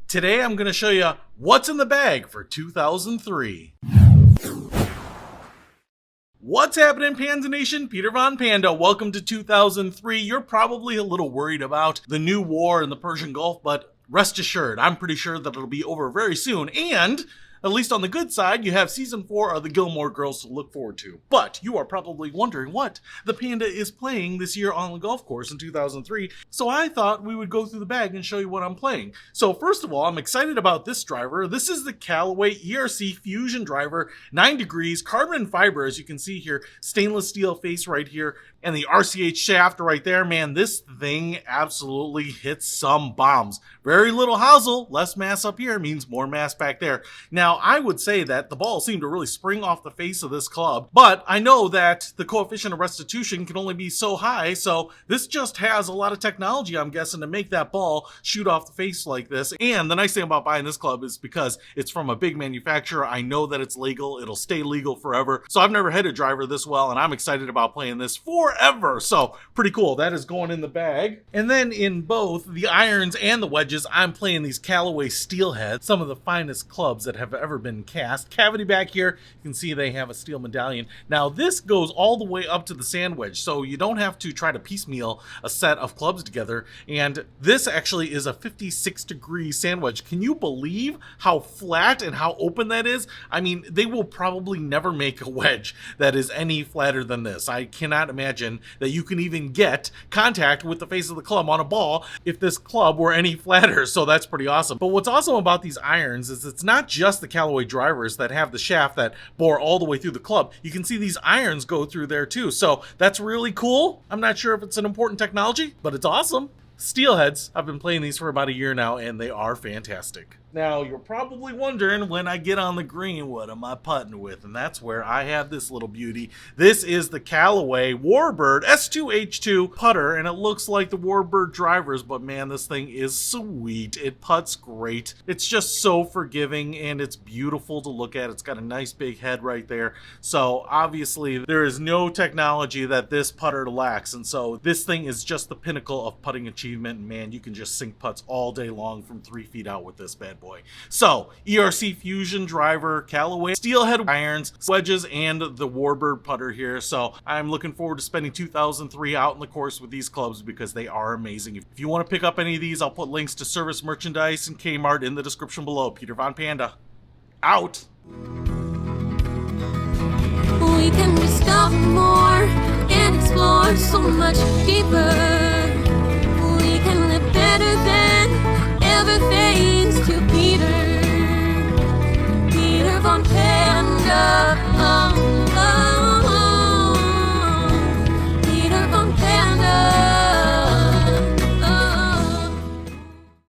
Today I'm going to show you what's in the bag for 2003. What's happening, Panda Nation? Peter Von Panda. Welcome to 2003. You're probably a little worried about the new war in the Persian Gulf, but rest assured, I'm pretty sure that it'll be over very soon. And at least on the good side, you have season 4 of the Gilmore Girls to look forward to. But you are probably wondering what the Panda is playing this year on the golf course in 2003. So I thought we would go through the bag and show you what I'm playing. So first of all, I'm excited about this driver. This is the Callaway ERC Fusion driver, 9 degrees, carbon fiber, as you can see here, stainless steel face right here, and the RCH shaft right there. Man, this thing absolutely hits some bombs. Very little hosel, less mass up here means more mass back there. Now, I would say that the ball seemed to really spring off the face of this club, but I know that the coefficient of restitution can only be so high, so this just has a lot of technology, I'm guessing, to make that ball shoot off the face like this. And the nice thing about buying this club is because it's from a big manufacturer, I know that it's legal, it'll stay legal forever. So I've never hit a driver this well, and I'm excited about playing this forever. So pretty cool. That is going in the bag. And then in both the irons and the wedges, I'm playing these Callaway Steelheads, some of the finest clubs that have ever been cast. Cavity back here, you can see they have a steel medallion. Now this goes all the way up to the sand wedge, so you don't have to try to piecemeal a set of clubs together. And this actually is a 56-degree sand wedge. Can you believe how flat and how open that is? I mean, they will probably never make a wedge that is any flatter than this. I cannot imagine that you can even get contact with the face of the club on a ball if this club were any flatter, so that's pretty awesome. But what's awesome about these irons is it's not just the Callaway drivers that have the shaft that bore all the way through the club. You can see these irons go through there too, so that's really cool. I'm not sure if it's an important technology, but it's awesome. Steelheads, I've been playing these for about a year now, and they are fantastic. Now, you're probably wondering, when I get on the green, what am I putting with? And that's where I have this little beauty. This is the Callaway Warbird S2H2 putter, and it looks like the Warbird drivers, but man, this thing is sweet. It putts great. It's just so forgiving, and it's beautiful to look at. It's got a nice big head right there. So obviously, there is no technology that this putter lacks, and so this thing is just the pinnacle of putting achievement. And man, you can just sink putts all day long from 3 feet out with this bad boy. So, ERC Fusion driver, Callaway Steelhead irons, wedges, and the Warbird putter here. So, I'm looking forward to spending 2003 out in the course with these clubs because they are amazing. If you want to pick up any of these, I'll put links to service merchandise and Kmart in the description below. Peter Von Panda, out! We can discover more and explore so much deeper. We can live better than ever face.